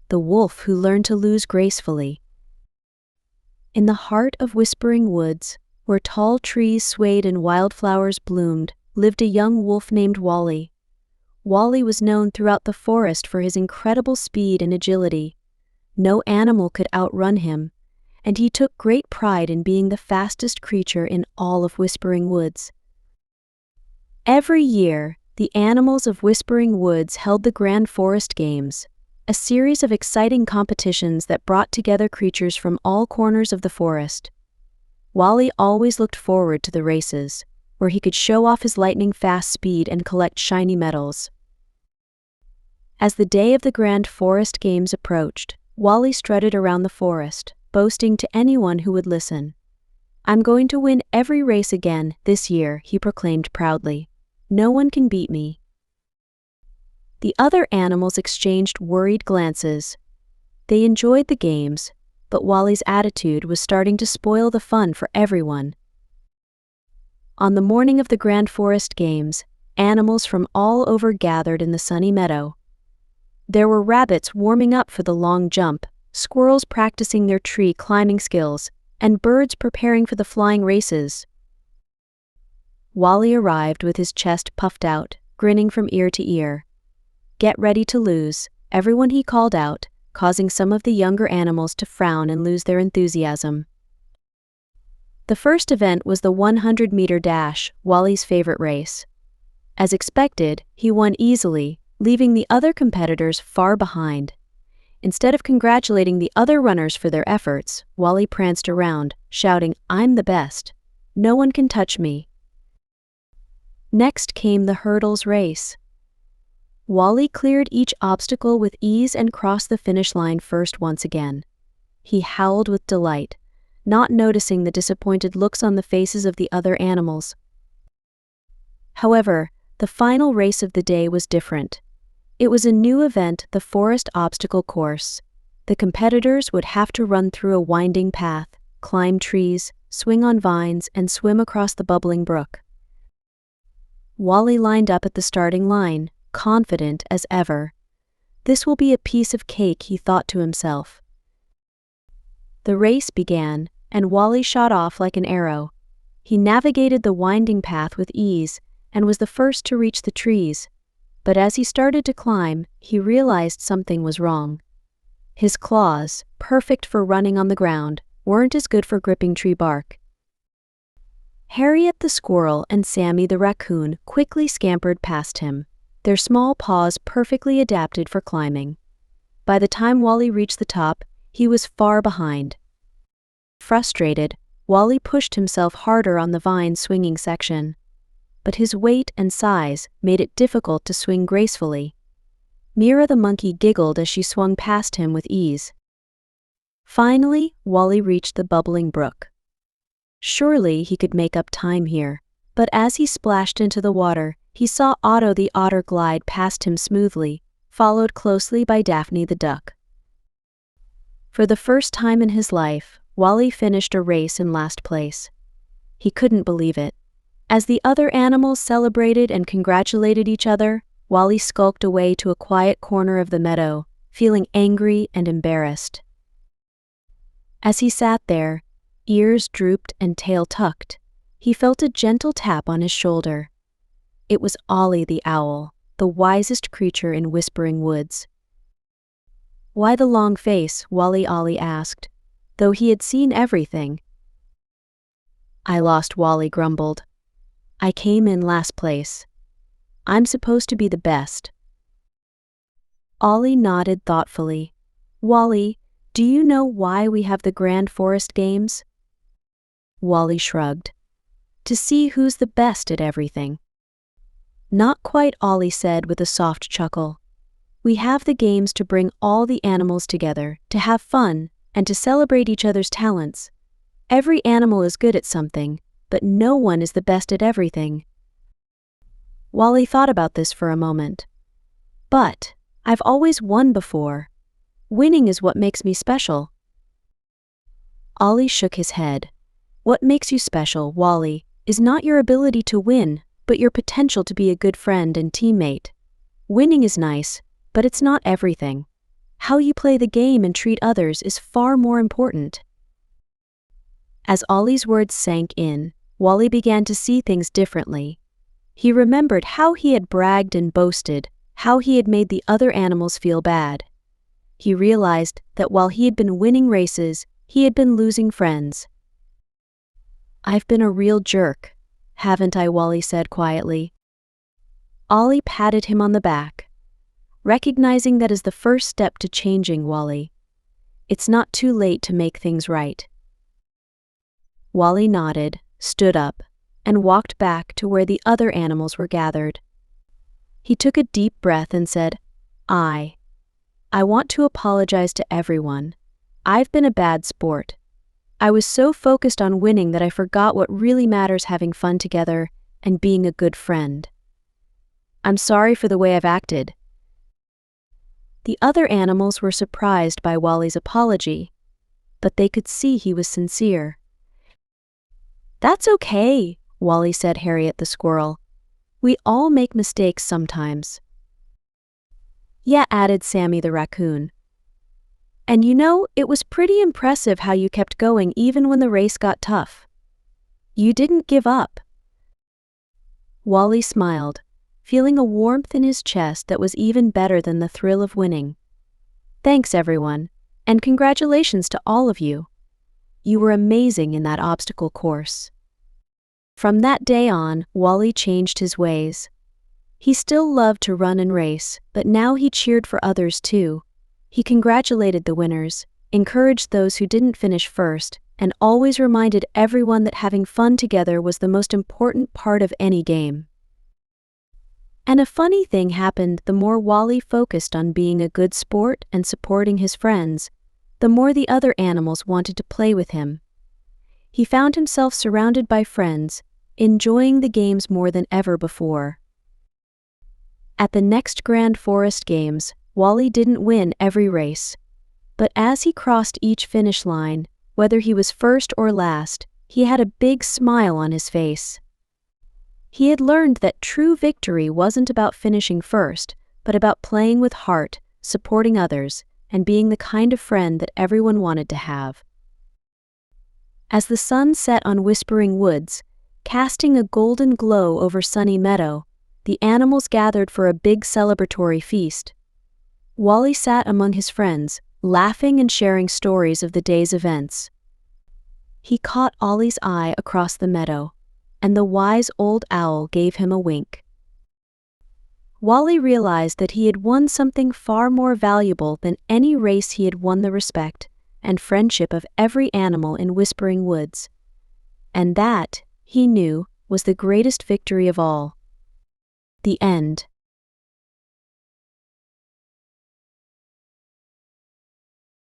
the wolf who learned to lose gracefully. In the heart of whispering woods, where tall trees swayed and wildflowers bloomed, lived a young wolf named Wally. Wally was known throughout the forest for his incredible speed and agility. No animal could outrun him, and he took great pride in being the fastest creature in all of Whispering Woods. Every year, the animals of Whispering Woods held the Grand Forest Games, a series of exciting competitions that brought together creatures from all corners of the forest. Wally always looked forward to the races, where he could show off his lightning-fast speed and collect shiny medals. As the day of the Grand Forest Games approached, Wally strutted around the forest, boasting to anyone who would listen. "I'm going to win every race again this year," he proclaimed proudly. "No one can beat me." The other animals exchanged worried glances. They enjoyed the games, but Wally's attitude was starting to spoil the fun for everyone. On the morning of the Grand Forest Games, animals from all over gathered in the sunny meadow. There were rabbits warming up for the long jump, squirrels practicing their tree climbing skills, and birds preparing for the flying races. Wally arrived with his chest puffed out, grinning from ear to ear. "Get ready to lose," everyone he called out, causing some of the younger animals to frown and lose their enthusiasm. The first event was the 100-meter dash, Wally's favorite race. As expected, he won easily, leaving the other competitors far behind. Instead of congratulating the other runners for their efforts, Wally pranced around, shouting, "I'm the best. No one can touch me." Next came the hurdles race. Wally cleared each obstacle with ease and crossed the finish line first once again. He howled with delight, not noticing the disappointed looks on the faces of the other animals. However, the final race of the day was different. It was a new event, the forest obstacle course. The competitors would have to run through a winding path, climb trees, swing on vines, and swim across the bubbling brook. Wally lined up at the starting line, confident as ever. This will be a piece of cake, he thought to himself. The race began, and Wally shot off like an arrow. He navigated the winding path with ease and was the first to reach the trees. But as he started to climb, he realized something was wrong. His claws, perfect for running on the ground, weren't as good for gripping tree bark. Harriet the squirrel and Sammy the raccoon quickly scampered past him, their small paws perfectly adapted for climbing. By the time Wally reached the top, he was far behind. Frustrated, Wally pushed himself harder on the vine swinging section. But his weight and size made it difficult to swing gracefully. Mira the monkey giggled as she swung past him with ease. Finally, Wally reached the bubbling brook. Surely he could make up time here, but as he splashed into the water, he saw Otto the otter glide past him smoothly, followed closely by Daphne the duck. For the first time in his life, Wally finished a race in last place. He couldn't believe it. As the other animals celebrated and congratulated each other, Wally skulked away to a quiet corner of the meadow, feeling angry and embarrassed. As he sat there, ears drooped and tail tucked, he felt a gentle tap on his shoulder. It was Ollie the Owl, the wisest creature in Whispering Woods. "Why the long face?" Ollie asked, though he had seen everything. "I lost," Wally grumbled. "I came in last place. I'm supposed to be the best." Ollie nodded thoughtfully. "Wally, do you know why we have the Grand Forest Games?" Wally shrugged. "To see who's the best at everything." "Not quite," Ollie said with a soft chuckle. "We have the games to bring all the animals together, to have fun, and to celebrate each other's talents. Every animal is good at something, but no one is the best at everything." Wally thought about this for a moment. "But I've always won before. Winning is what makes me special." Ollie shook his head. "What makes you special, Wally, is not your ability to win, but your potential to be a good friend and teammate. Winning is nice, but it's not everything. How you play the game and treat others is far more important. As Ollie's words sank in, Wally began to see things differently. He remembered how he had bragged and boasted, how he had made the other animals feel bad. He realized that while he had been winning races, he had been losing friends. "I've been a real jerk, haven't I?" Wally said quietly. Ollie patted him on the back, recognizing that is the first step to changing, Wally. It's not too late to make things right. Wally nodded, stood up, and walked back to where the other animals were gathered. He took a deep breath and said, I want to apologize to everyone. I've been a bad sport. I was so focused on winning that I forgot what really matters: having fun together and being a good friend. I'm sorry for the way I've acted." The other animals were surprised by Wally's apology, but they could see he was sincere. "That's okay," Wally said, Harriet the squirrel. "We all make mistakes sometimes." "Yeah," added Sammy the raccoon. "And you know, it was pretty impressive how you kept going even when the race got tough. You didn't give up." Wally smiled, feeling a warmth in his chest that was even better than the thrill of winning. "Thanks, everyone, and congratulations to all of you. You were amazing in that obstacle course." From that day on, Wally changed his ways. He still loved to run and race, but now he cheered for others too. He congratulated the winners, encouraged those who didn't finish first, and always reminded everyone that having fun together was the most important part of any game. And a funny thing happened: the more Wally focused on being a good sport and supporting his friends, the more the other animals wanted to play with him. He found himself surrounded by friends, enjoying the games more than ever before. At the next Grand Forest Games, Wally didn't win every race, but as he crossed each finish line, whether he was first or last, he had a big smile on his face. He had learned that true victory wasn't about finishing first, but about playing with heart, supporting others, and being the kind of friend that everyone wanted to have. As the sun set on Whispering Woods, casting a golden glow over Sunny Meadow, the animals gathered for a big celebratory feast. Wally sat among his friends, laughing and sharing stories of the day's events. He caught Ollie's eye across the meadow, and the wise old owl gave him a wink. Wally realized that he had won something far more valuable than any race. He had won the respect and friendship of every animal in Whispering Woods. And that, he knew, was the greatest victory of all. The end.